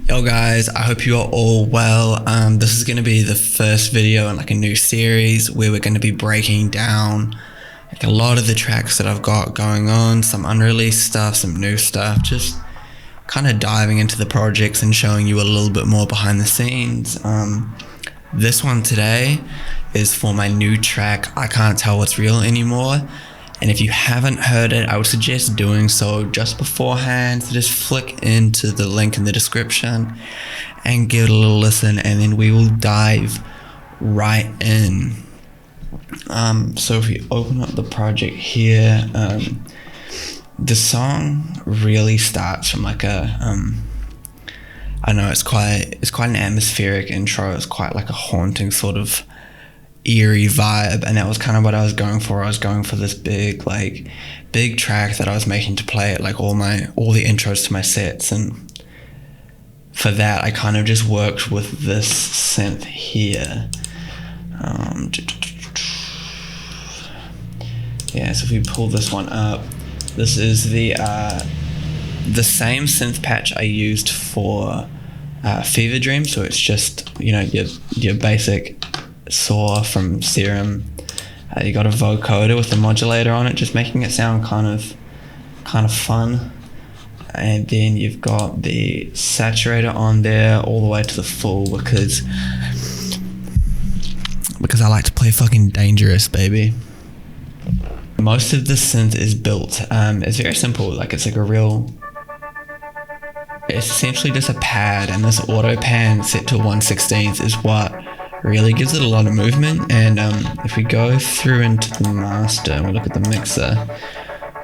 Yo guys, I hope you are all well. This is going to be the first video in like a new series where we're going to be breaking down like a lot of the tracks that I've got going on, some unreleased stuff, some new stuff, just kind of diving into the projects and showing you a little bit more behind the scenes. This one today is for my new track, I Can't Tell What's Real Anymore. And if you haven't heard it, I would suggest doing so just beforehand. So just flick into the link in the description and give it a little listen, and then we will dive right in. So if we open up the project here, the song really starts from like a, I know it's quite an atmospheric intro. It's quite like a haunting sort of eerie vibe, and that was kind of what I was going for. I was going for this big track that I was making to play at like all the intros to my sets, and for that I kind of just worked with this synth here. Yeah, so if we pull this one up, this is the same synth patch I used for Fever Dream. So it's just, you know, your basic saw from Serum. You got a vocoder with a modulator on it, just making it sound kind of fun. And then you've got the saturator on there all the way to the full because I like to play fucking dangerous, baby. Most of the synth is built. It's very simple. Like it's essentially just a pad, and this auto pan set to 1/16 is what really gives it a lot of movement. And if we go through into the master and we look at the mixer,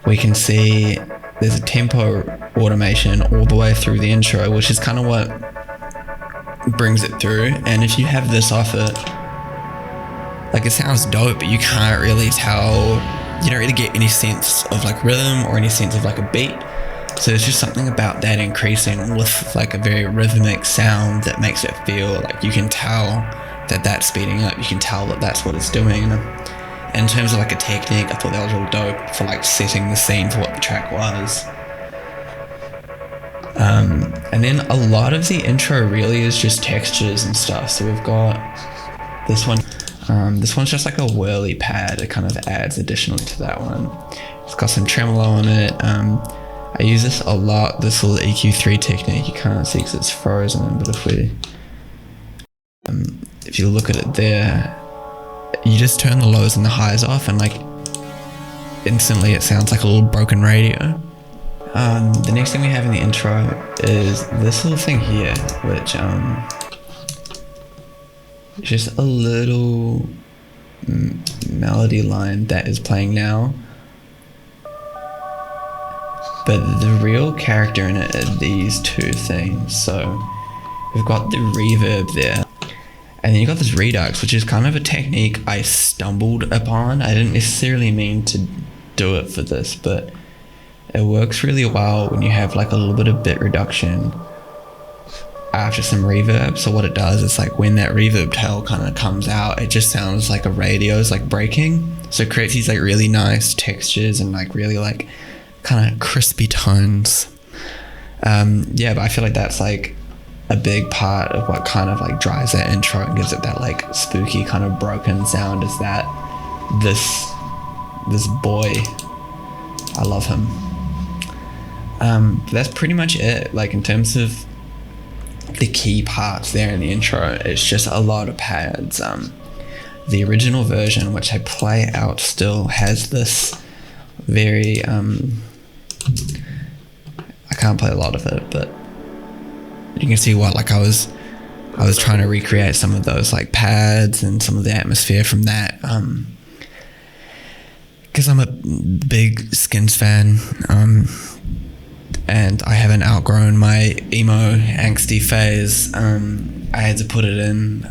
we can see there's a tempo automation all the way through the intro, which is kind of what brings it through. And if you have this off it, like, it sounds dope, but you can't really tell, you don't really get any sense of like rhythm or any sense of like a beat. So there's just something about that increasing with like a very rhythmic sound that makes it feel like you can tell that that's speeding up. You can tell that that's what it's doing. And in terms of like a technique, I thought that was really dope for like setting the scene for what the track was. And then a lot of the intro really is just textures and stuff. So we've got this one. This one's just like a whirly pad. It kind of adds additionally to that one. It's got some tremolo on it. I use this a lot, this little EQ3 technique. You can't see because it's frozen, but if you look at it there, you just turn the lows and the highs off, and like instantly it sounds like a little broken radio. The next thing we have in the intro is this little thing here, which just a little melody line that is playing now, but the real character in it are these two things. So we've got the reverb there, and then you got this redux, which is kind of a technique I stumbled upon. I didn't necessarily mean to do it for this, but it works really well when you have like a little bit of bit reduction after some reverb. So what it does is, like, when that reverb tail kind of comes out, it just sounds like a radio is like breaking. So it creates these like really nice textures and like really like kind of crispy tones. Yeah, but I feel like that's like a big part of what kind of like drives that intro and gives it that like spooky kind of broken sound, is that this boy, I love him. But that's pretty much it. Like, in terms of the key parts there in the intro, it's just a lot of pads. The original version, which I play out still, has this very I can't play a lot of it, but you can see what, like, I was trying to recreate some of those like pads and some of the atmosphere from that, because I'm a big Skins fan, and I haven't outgrown my emo angsty phase. I had to put it in.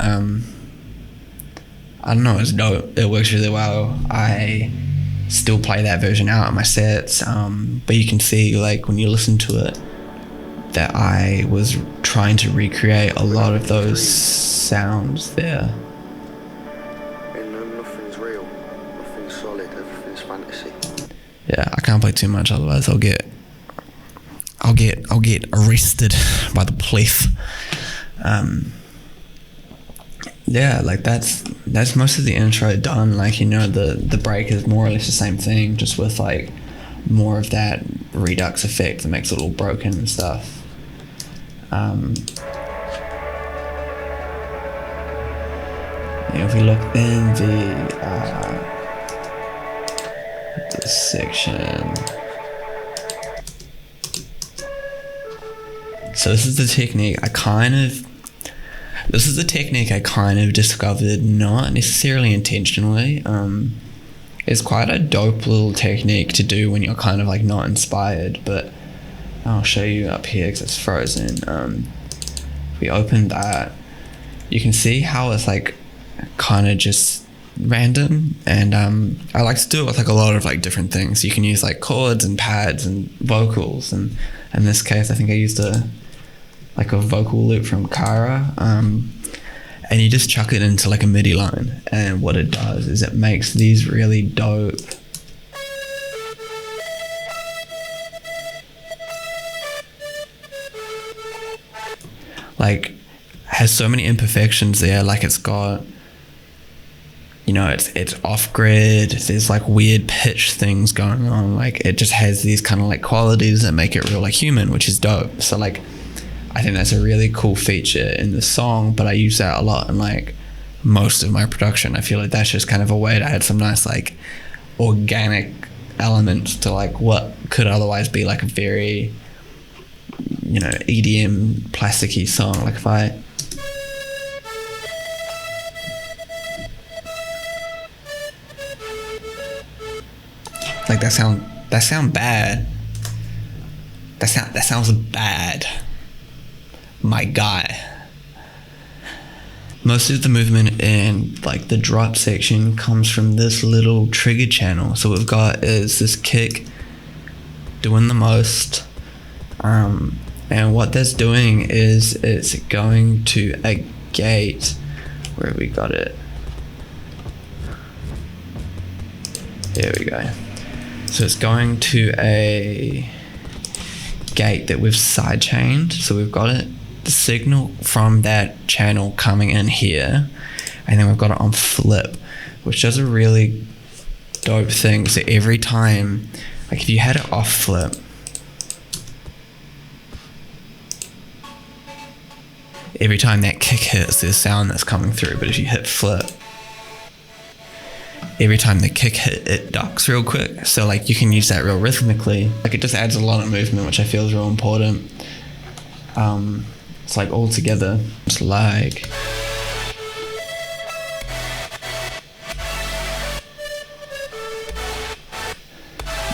I don't know, it's dope. It works really well. I still play that version out in my sets, but you can see, like, when you listen to it, that I was trying to recreate a lot of those sounds there. Nothing's real, nothing's solid, everything's fantasy. Yeah, I can't play too much, otherwise I'll get I'll get arrested by the police. Yeah, like that's most of the intro done. Like, you know, the break is more or less the same thing, just with like more of that redux effect that makes it all broken and stuff. If we look in this section, so this is the technique I kind of discovered, not necessarily intentionally. It's quite a dope little technique to do when you're kind of like not inspired, but I'll show you up here because it's frozen. If we open that, you can see how it's like kind of just random, and I like to do it with like a lot of like different things. You can use like chords and pads and vocals, and in this case I think I used a vocal loop from Kara, and you just chuck it into like a MIDI line, and what it does is it makes these really dope like, has so many imperfections there. Like, it's got, you know, it's off grid, there's like weird pitch things going on, like it just has these kind of like qualities that make it real like human, which is dope. So like I think that's a really cool feature in the song, but I use that a lot in like most of my production. I feel like that's just kind of a way to add some nice like organic elements to like what could otherwise be like a very, you know, EDM plasticky song. Like if I like that sound bad. That sounds bad, my guy. Most of the movement in like the drop section comes from this little trigger channel. So what we've got is this kick doing the most, and what that's doing is it's going to a gate. Where we got it? There we go. So it's going to a gate that we've sidechained. So we've got it, the signal from that channel coming in here, and then we've got it on flip, which does a really dope thing. So every time, like if you had it off flip, every time that kick hits, there's sound that's coming through. But if you hit flip, every time the kick hit, it ducks real quick. So like you can use that real rhythmically. Like it just adds a lot of movement, which I feel is real important. It's like all together. It's like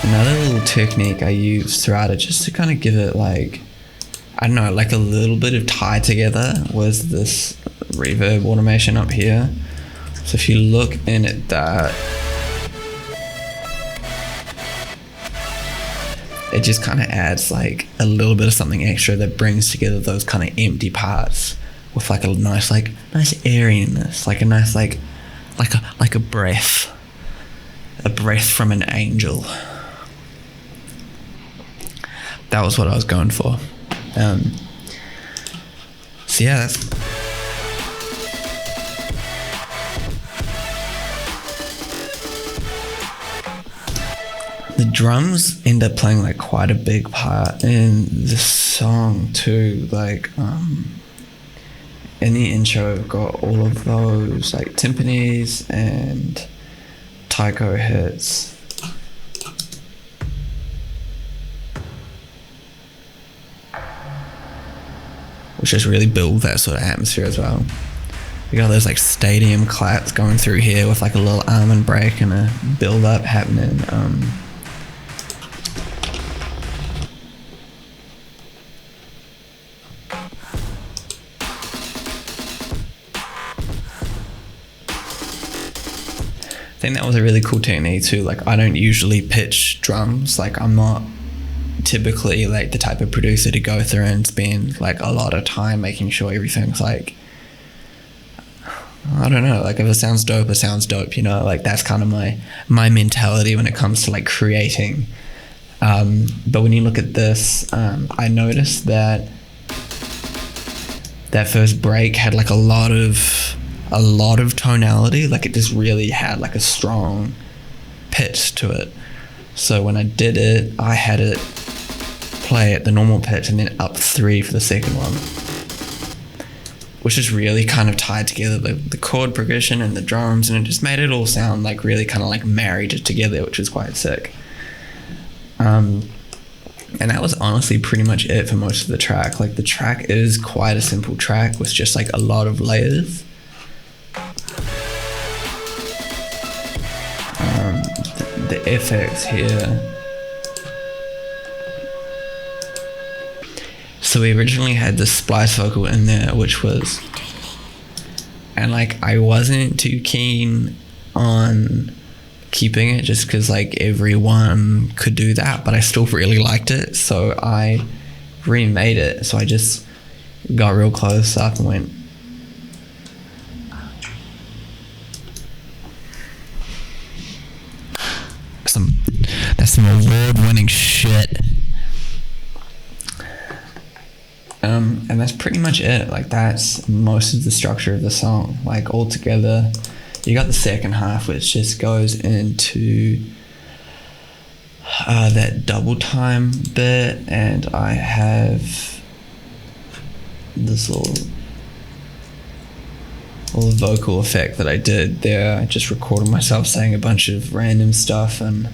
another little technique I use throughout it, just to kind of give it like, I don't know, like a little bit of tie together, was this reverb automation up here. So if you look in at that, it just kind of adds like a little bit of something extra that brings together those kind of empty parts with like a nice airiness, like a nice like a breath from an angel. That was what I was going for. So yeah, that's the drums end up playing like quite a big part in the song too. Like in the intro, I've got all of those like timpanis and taiko hits. Which just really build that sort of atmosphere as well. We got those like stadium claps going through here with like a little almond break and a build up happening. I think that was a really cool technique too. Like I don't usually pitch drums. Like I'm not typically like the type of producer to go through and spend like a lot of time making sure everything's like, I don't know, like if it sounds dope, it sounds dope, you know. Like that's kind of my mentality when it comes to like creating But when you look at this, I noticed that that first break had like a lot of tonality. Like it just really had like a strong pitch to it. So when I did it, I had it play at the normal pitch and then up 3 for the second one, which is really kind of tied together the chord progression and the drums, and it just made it all sound like really kind of like married together, which was quite sick. And that was honestly pretty much it for most of the track. Like the track is quite a simple track with just like a lot of layers. The effects here. So we originally had the splice vocal in there, which was, and like I wasn't too keen on keeping it just because like everyone could do that, but I still really liked it, so I remade it. So I just got real close up and went, that's some award-winning shit. And that's pretty much it. Like that's most of the structure of the song. Like all together, you got the second half, which just goes into that double time bit, and I have this little vocal effect that I did there. I just recorded myself saying a bunch of random stuff and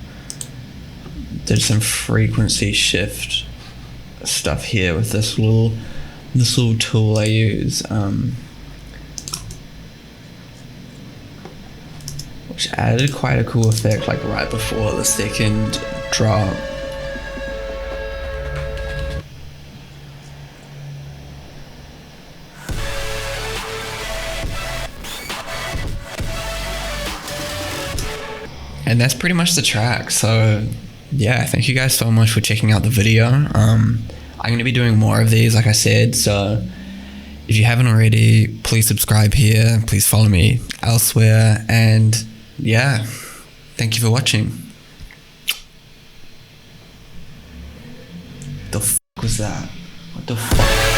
did some frequency shift stuff here with this little tool I use, which added quite a cool effect like right before the second drop. And that's pretty much the track. So yeah, thank you guys so much for checking out the video. I'm going to be doing more of these, like I said, so if you haven't already, please subscribe here, please follow me elsewhere, and yeah, thank you for watching. The f*** was that? What the fuck?